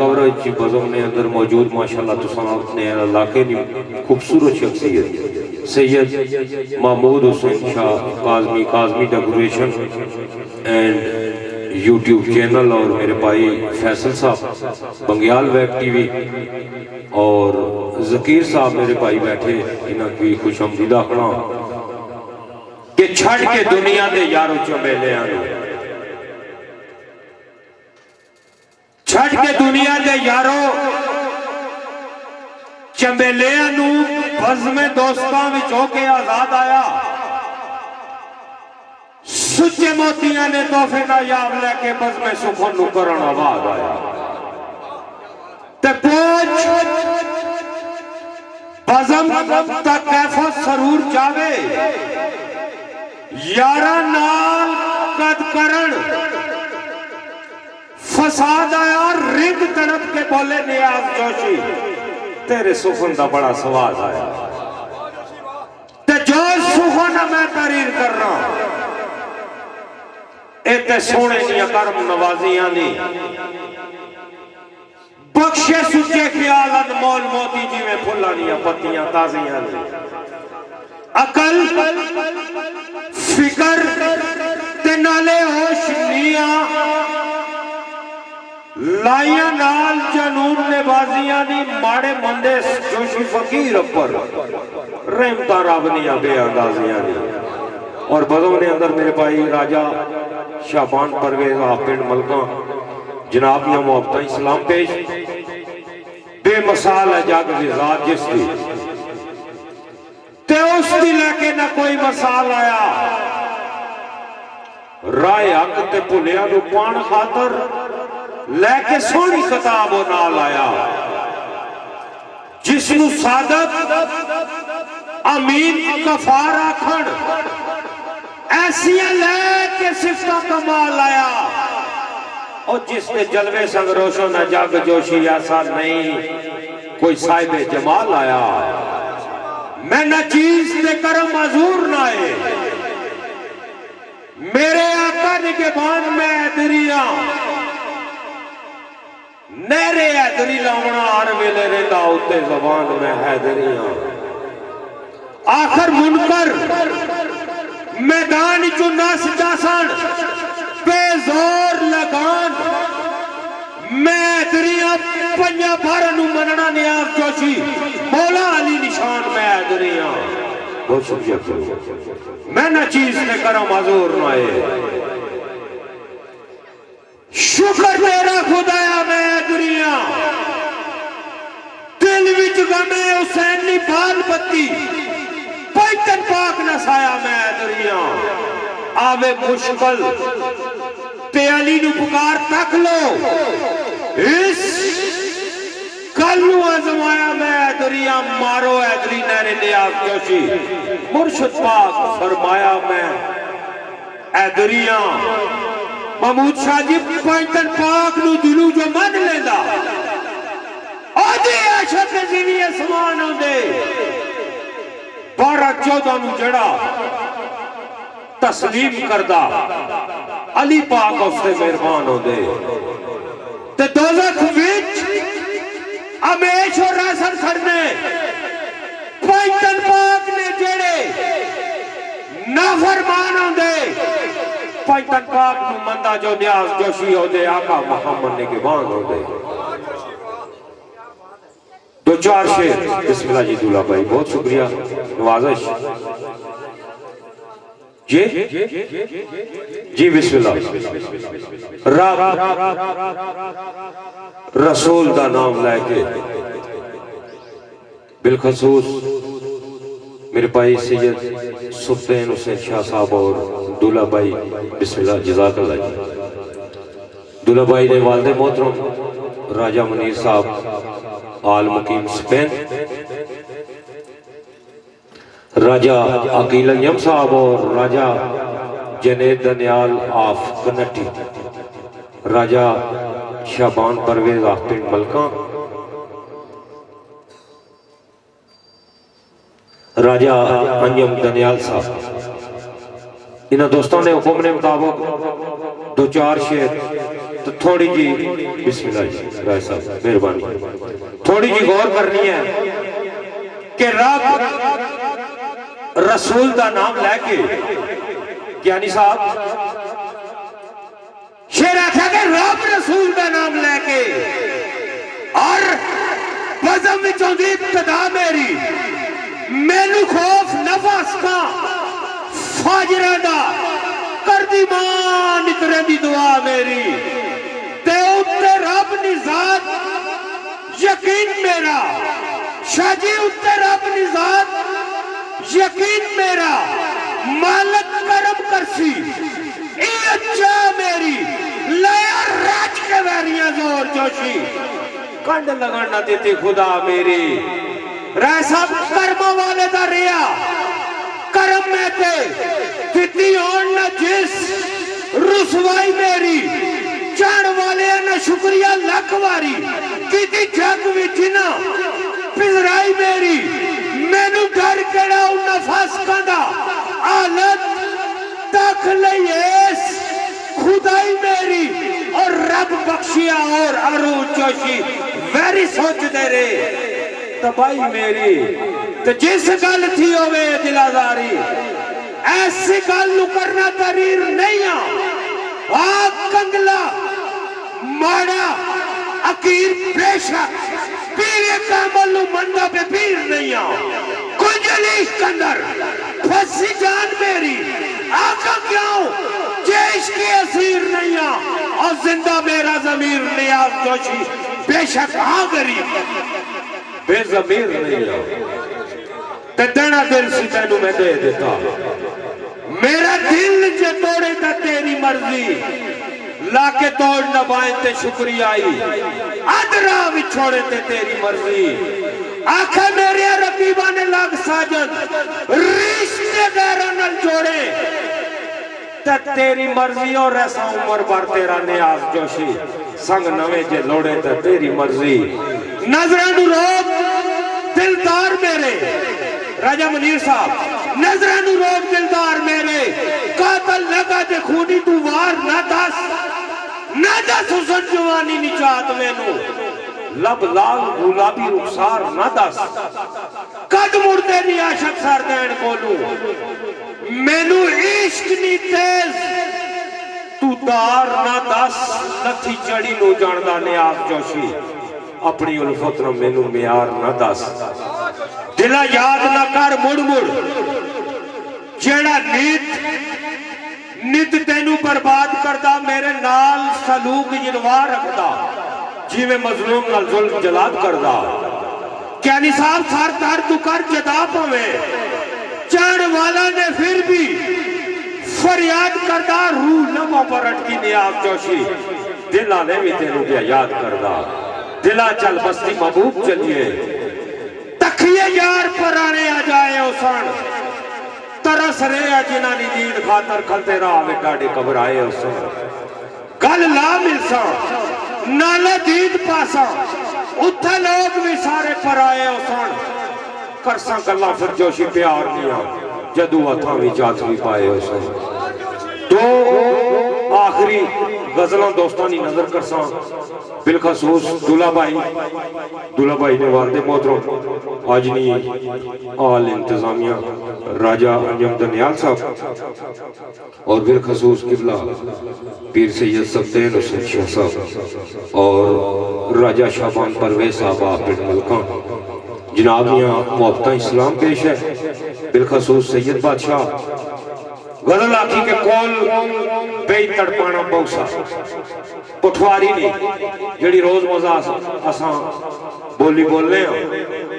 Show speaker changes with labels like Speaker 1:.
Speaker 1: coverage کی بزم نے اندر موجود ماشاءاللہ تو اپنے علاقے کی خوبصورت شخصیت Syed Mahmood Hussain Shah Kazmi decoration and YouTube channel, اور میرے بھائی فیصل صاحب بنگیال ویب ٹی وی، اور ذکیر صاحب میرے بھائی بیٹھے، انہاں کی خوش آمدیدہ کھڑا کہ چھڑ کے دنیا دے یارو چمیلے آنو، چھڑ کے دنیا دے یارو چمیلے آنو، بزم دوستان وچ ہو کے آزاد آیا، سچے موتیاں نے تحفے نایاب لے کے بزم سخن نو کرن آباد آیا، تے پوچھ بزم تا کیف و سرور جاوے، یارہ نال قد کرن فساد آیا، رنگ تڑپ کے بولے نیاز جوشی، تیرے سخن دا بڑا سواد آیا، تے جو سخن میں تحریر کر رہا اے تے سونے نیا کرم نوازیاں نہیں، بخشے سچے خیالت مول موتی جی میں پھلا نیا پتیاں تازیاں نہیں، عقل فکر تے نالے ہوش نیاں، لائیاں نال جنون نے بازیاں نہیں، ماڑے مندے جوشی فقیر پر رحمتہ رابنیاں بے اندازیاں نہیں، اور بزم نے اندر میرے بھائی راجہ شعبان پرویز آپنڈ ملکان جناب یا محبتہ اسلام پیش، بے مثال ہے جاگ ذات جس دی، تے اس دی لے کے نہ کوئی مثال آیا، رائے حق تے پلیا نو پان خاطر لے کے سونی کتاب و نال آیا، جس نو صادق امین کفار آکھن ایسیاں لے کے صفتہ کمال آیا، اور جس نے جلوے سنگ روشن جگ جوشی ایسا نہیں کوئی صاحب جمال آیا، میں نہ چیز دے کرم حضور نہ آئے، میرے آقا نگہبان میں حیدریاں، نیرے حیدری لاؤنا ہر ویلے رہتا ہوتے زبان میں حیدریاں، آخر منکر میدان چو ناس جاسن بے زور لگان، میں حیدریاں پنجا بھارنو مننا نیاز جوشی، مولا علی نشان میں حیدریاں، بہت شکریہ کرو میں نہ چیز نے کرم حضور نہ آئے، شکر تیرا خدایا میں حیدریاں، دل وچ غمے حسین نی بال بتی، پیتن پاک نہ سایا میں حیدریاں، آوے مشکل تے علی نو پکار تک لو، اس کلو آزمایا میں حیدریاں، مارو حیدری نیرے نیاز جوشی، مرشد پاک فرمایا میں حیدریاں، محمود شاہ جی پیتن پاک نو دلو جو من لیندہ، آدھے عاشق زیوی اسمان ہوں دے، 12-14 نو جڑا تسلیم کردہ، علی پاک اس سے مہربان ہو دے، تے دوزخ وچ امیش اور راسن سرنے پیتن پاک نے جڑے نافرمان ہو دے، پیتن پاک نو مندہ جو نیاز جوشی ہو دے، آقا محمد نگہبان ہو دے، دو چار شیر بسم اللہ جی دولہ بھائی، بہت شکریہ نوازش جی بسم اللہ، رسول دا نام لے کے بالخصوص میرے بھائی سید سلطان حسین شاہ صاحب اور دولہ بھائی بسم اللہ جزاک اللہ جی، دولہ بھائی نے والد محترم راجہ منیر صاحب آل مقیم سپین، راجہ عقیل یم صاحب اور راجہ جنید دنیال آف کنٹی، راجہ شعبان پرویز آف پنڈ ملکان، راجہ انجم دنیال صاحب، انہاں دوستوں نے حکم نے مطابق دو چار شیر تو تھوڑی جی بسم اللہ جی رائے صاحب مہربانی تھوڑی جی غور کرنی ہے کہ رب رسول دا نام لے کے یعنی صاحب شیر آتا کہ رب رسول دا نام لے کے اور بزم میں چوندی ابتدا میری مینو خوف نفس کا فاجرہ دا کر دی مان اترے دی دعا میری تے اتے رب نزاد یقین میرا شاجی اتے رب نزاد یقین میرا مالک کرم کرسی اے اچھا میری لیا راج کے ویریاں زور جوشی کنڈ لگانا دیتی خدا میری رائے صاحب کرمہ والے دا ریا کرم میں تے کتنی اور نہ جس رسوائی میری چاڑ والے نہ شکریہ لکھواری کتنی جگ وچنا پزرائی میری میں نو ڈر کڑا ان نفس کندہ آلت تک لئیس خدائی میری اور رب بخشیا اور عروج جوشی ویری سوچ دے رہے تبائی میری تو جس گل تھی ہوئے دلازاری ایسی گل نو کرنا تریر نہیں آگ کنگلا ماڑا اکیر پیشک پیرے کامل نو مندہ پہ پیر نہیں کنجلیش کندر پھسی جان میری آقا کیوں جیش کی اسیر نہیں اور زندہ میرا ضمیر نیاز جوشی بے شک آگری بے ضمیر نہیں تے دینا دل سی تینو میں دے دیتا میرا دل جے توڑے تا تیری مرضی لا کے توڑ نہ بائیں تے شکریہ آئی ادرا بھی چھوڑے تے تیری مرضی آنکھیں میرے رقیبہ نے لگ ساجن رشتے غیرانل جوڑے تے تیری مرضی اور ایسا عمر بار تیرا نیاز جوشی سنگ نوے جے لوڑے تے تیری مرضی نظران روب دلدار میرے راجہ منیر صاحب نظران روب دلدار میرے قاتل لگا دے خونی تو وار نہ دس حسن جوانی نچات میں نو لب لال گلابی رخسار نہ دس قد مردے نی عاشق سردین کولو میں نو عشق نی تیز تو دار نہ دس لتھی چڑی نو جاندہ نیاز جوشی اپنی الفت نہ میں نو میار نہ دس دلہ یاد نہ کر مڑ مڑ جیڑا نیت تینو برباد کردہ میرے نال سلوک جنوار رکھدہ جی میں مظلوم نال ظلم جلاد کردہ کیا نصاب سار دار تو کر جدا پویں چاڑ والا نے پھر بھی فریاد کردہ روح نمہ پر اٹکی نیاز جوشی دلہ نے بھی تینو کیا یاد کردہ دلہ چل بستی محبوب چلیے تکھیے یار پر آنے آ جائے اسان ترس رہے جنانی دید خاطر کھلتے راہ میں ڈاڑے قبر آئے اسان گل لا ملسا نالے دید پاسا اتھے لوگ بھی سارے پر آئے اسان کرساں کلا پھر جوشی پیار دیا جدو اتھا بھی جات بھی پائے اسان دو آخری غزلان دوستانی نظر کرساں بالخصوص دولہ بھائی نے والد محترم آجنی آل انتظامیہ راجہ انجم دنیال صاحب اور بالخصوص قبلہ پیر سید سبدین حسین شاہ صاحب اور راجہ شابان پرویز صاحب بن ملکان جناب یہاں محبتہ اسلام پیش ہے بالخصوص سید بادشاہ غزل آخی کے کول بے تڑپانا بوسا پٹھواری نہیں جڑی روز موزہ اساں بولی بولنے ہیں